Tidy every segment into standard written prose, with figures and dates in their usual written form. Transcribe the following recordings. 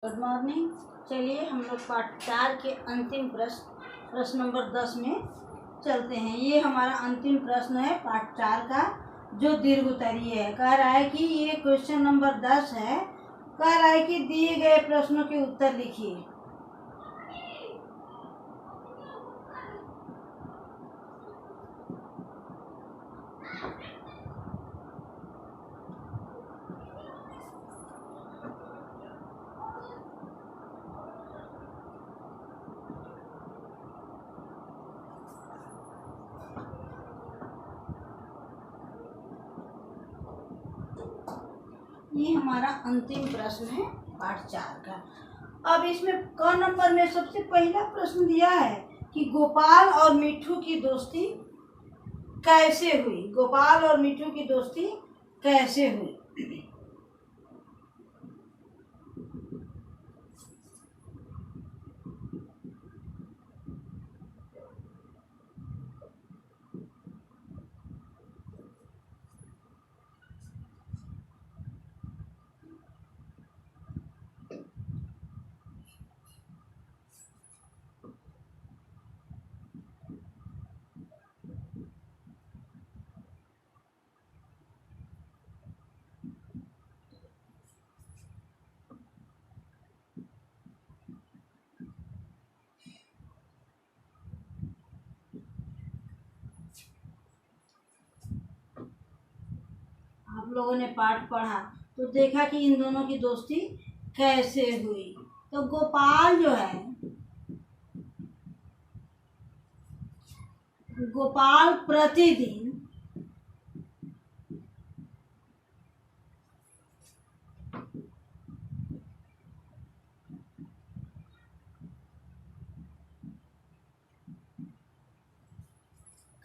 Good morning. चलिए हम लोग पाठ 4 के अंतिम प्रश्न नंबर 10 में चलते हैं। ये हमारा अंतिम प्रश्न है पाठ 4 का, जो दीर्घ उत्तरीय है। कह रहा है कि ये क्वेश्चन नंबर 10 है। कह रहा है कि दिए गए प्रश्नों के उत्तर लिखिए। ये हमारा अंतिम प्रश्न है पाठ 4 का। अब इसमें क नंबर में सबसे पहला प्रश्न दिया है कि गोपाल और मिट्ठू की दोस्ती कैसे हुई। गोपाल और मिट्ठू की दोस्ती कैसे हुई। आप लोगों ने पाठ पढ़ा तो देखा कि इन दोनों की दोस्ती कैसे हुई। तो गोपाल जो है, गोपाल प्रतिदिन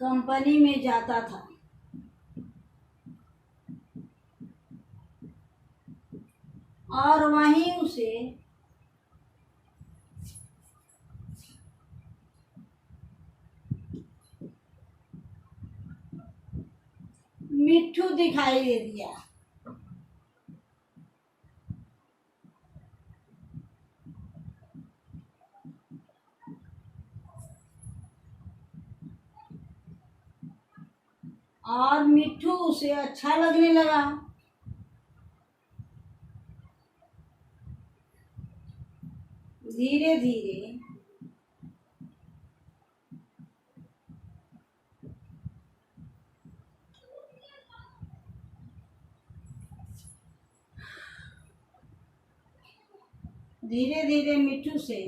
कंपनी में जाता था और वहीं उसे मिट्ठू दिखाई दे दिया। और मिट्ठू उसे अच्छा लगने लगा। धीरे धीरे धीरे धीरे मिट्ठू से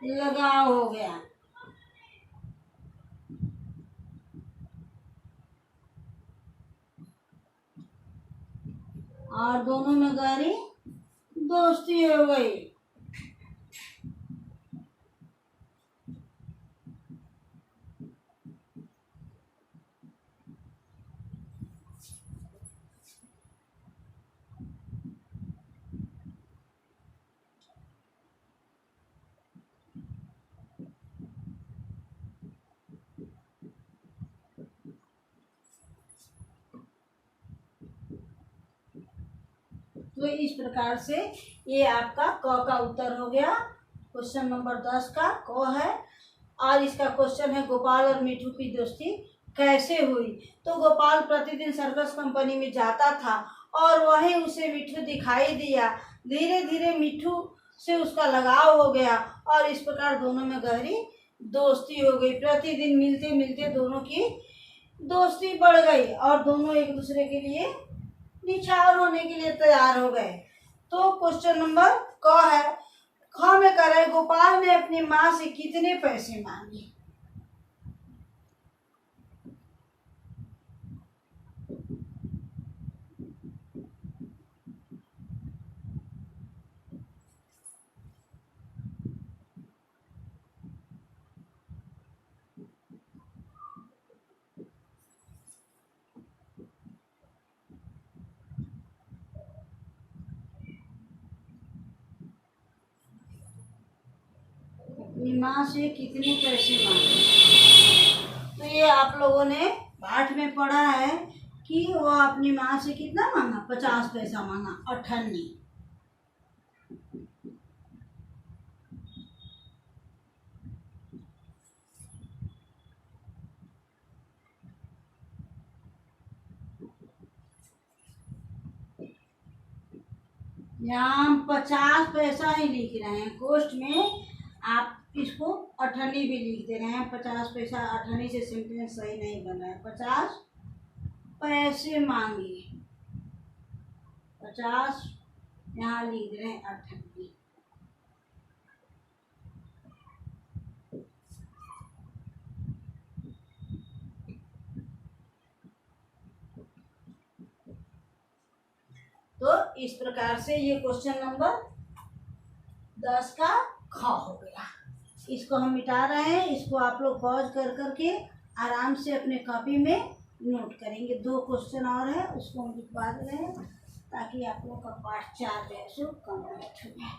लगाव हो गया। और दोनों में गहरी दोस्ती हो गई। तो इस प्रकार से ये आपका क का उत्तर हो गया। क्वेश्चन नंबर 10 का क है और इसका क्वेश्चन है गोपाल और मिट्ठू की दोस्ती कैसे हुई। तो गोपाल प्रतिदिन सर्कस कंपनी में जाता था और वहीं उसे मिट्ठू दिखाई दिया। धीरे धीरे मिट्ठू से उसका लगाव हो गया और इस प्रकार दोनों में गहरी दोस्ती हो गई। प्रतिदिन मिलते मिलते दोनों की दोस्ती बढ़ गई और दोनों एक दूसरे के लिए निछावर होने के लिए तैयार हो गए। तो क्वेश्चन नंबर क है। ख में कह रहे गोपाल ने अपनी माँ से कितने पैसे मांगे। अपनी माँ से कितने पैसे मांगे। तो ये आप लोगों ने पाठ में पढ़ा है कि वह अपनी माँ से कितना मांगा, 50 पैसा मांगा, 98। यहाँ हम 50 पैसा ही लिख रहे हैं, कोष्ट में आप इसको 98 भी लिख दे रहे हैं। 50 पैसा 98 से सेंटेंस सही नहीं बन रहा है। 50 पैसे मांगे, 50 यहाँ लिख रहे हैं 98। तो इस प्रकार से ये क्वेश्चन नंबर 10 का ख हो गया। इसको हम मिटा रहे हैं। इसको आप लोग पॉज कर करके आराम से अपने कॉपी में नोट करेंगे। 2 क्वेश्चन और है, उसको हम लिखवा दे रहे हैं ताकि आप लोग का पाठ 4 जो है सो कंप्लीट हो जाए।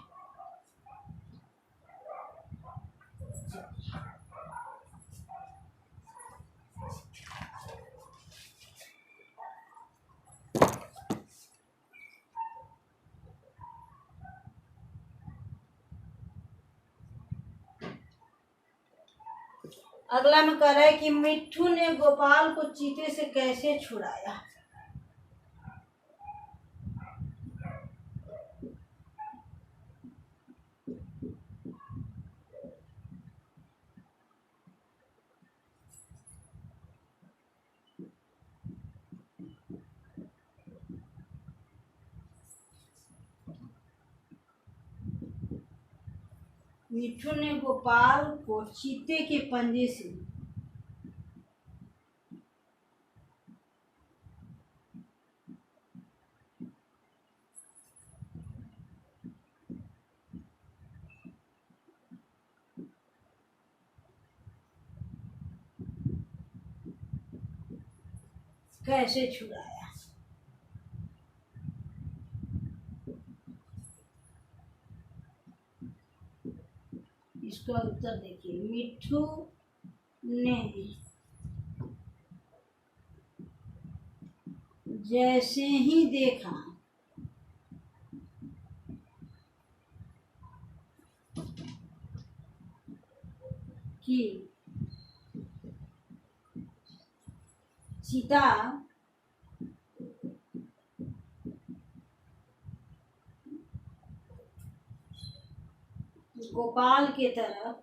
अगला में कह रहा है कि मिट्ठू ने गोपाल को चीते से कैसे छुड़ाया। मिट्ठू ने गोपाल को चीते के पंजे से कैसे छुड़ाया। इसका उत्तर देखिए, मिट्ठू ने जैसे ही देखा कि चीता गोपाल के तरफ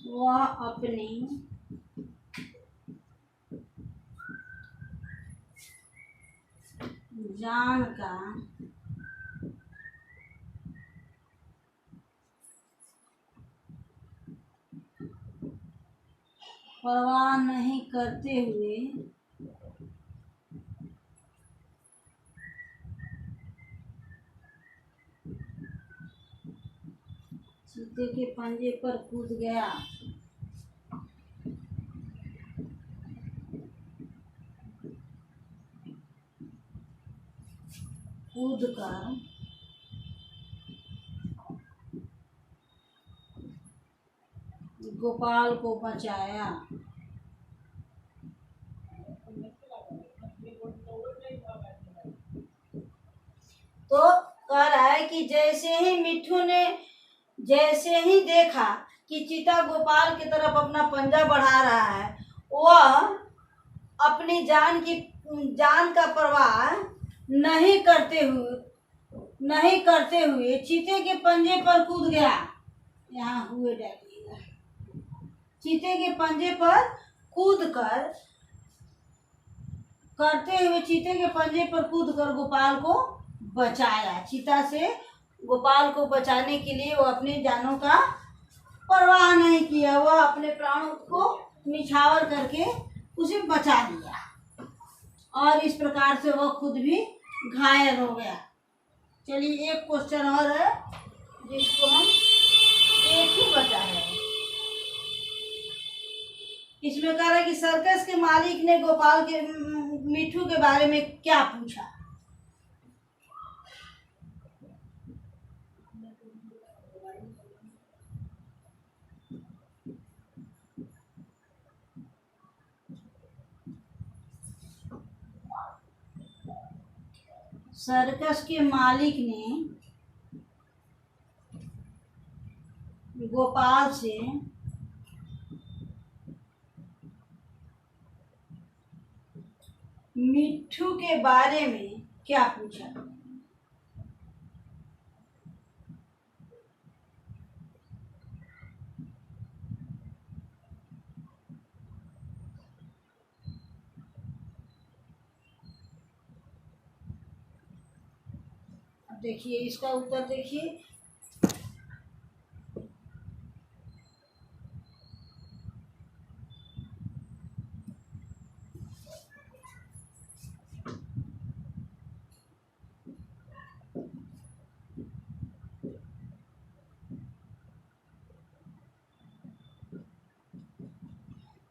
वह अपनी जान का परवाह नहीं करते हुए चीते के पंजे पर कूद गया। कूद कर गोपाल को बचाया। तो कह रहा है कि जैसे ही देखा कि चीता गोपाल की तरफ अपना पंजा बढ़ा रहा है, वह अपनी जान का परवाह नहीं करते हुए चीते के पंजे पर कूद गया। यहाँ हुए डालिएगा। चीते के पंजे पर कूद कर गोपाल को बचाया। चीता से गोपाल को बचाने के लिए वो अपनी जानों का परवाह नहीं किया, वह अपने प्राणों को निछावर करके उसे बचा लिया और इस प्रकार से वह खुद भी घायल हो गया। चलिए एक क्वेश्चन और है जिसको हम, एक ही बचा है। इसमें कह रहा है कि सर्कस के मालिक ने गोपाल के मिठू के बारे में क्या पूछा। सर्कस के मालिक ने गोपाल से मिट्ठू के बारे में क्या पूछा। अब देखिए इसका उत्तर देखिए।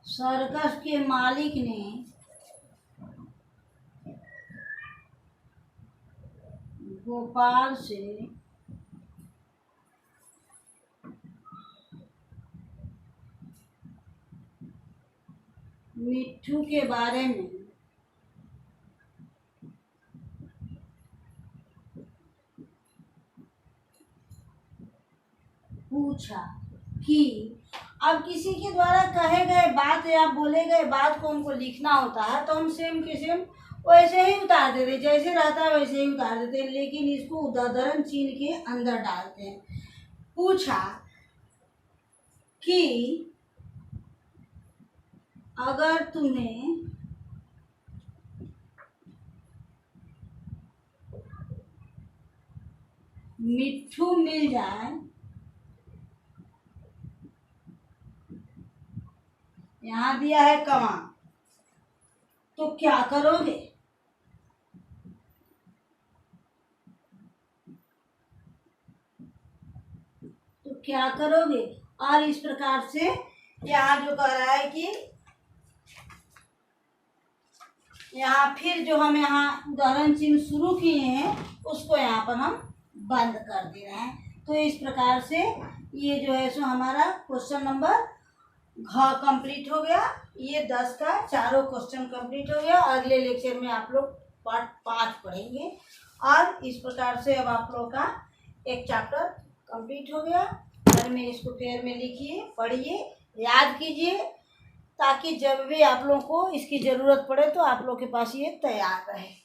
सर्कस के मालिक ने गोपाल से मिट्ठू के बारे में पूछा कि अब किसी के द्वारा कहे गए बात या बोले गए बात को हमको लिखना होता है तो हम सेम के सेम वैसे ही उतार देते, जैसे रहता है वैसे ही उतार देते हैं, लेकिन इसको उदाहरण चिन्ह के अंदर डालते हैं। पूछा कि अगर तुम्हें मिट्ठू मिल जाए, यहाँ दिया है कमा, तो क्या करोगे। तो क्या करोगे। और इस प्रकार से यहाँ जो कह रहा है कि यहाँ फिर जो हम यहाँ उदाहरण चिन्ह शुरू किए हैं उसको यहाँ पर हम बंद कर दे रहे हैं। तो इस प्रकार से ये जो है सो हमारा क्वेश्चन नंबर घ कंप्लीट हो गया। ये 10 का चारों क्वेश्चन कंप्लीट हो गया। अगले लेक्चर में आप लोग पार्ट 5 पढ़ेंगे। और इस प्रकार से अब आप लोग का एक चैप्टर कंप्लीट हो गया। घर में इसको पेयर में लिखिए, पढ़िए, याद कीजिए, ताकि जब भी आप लोगों को इसकी ज़रूरत पड़े तो आप लोग के पास ये तैयार रहे।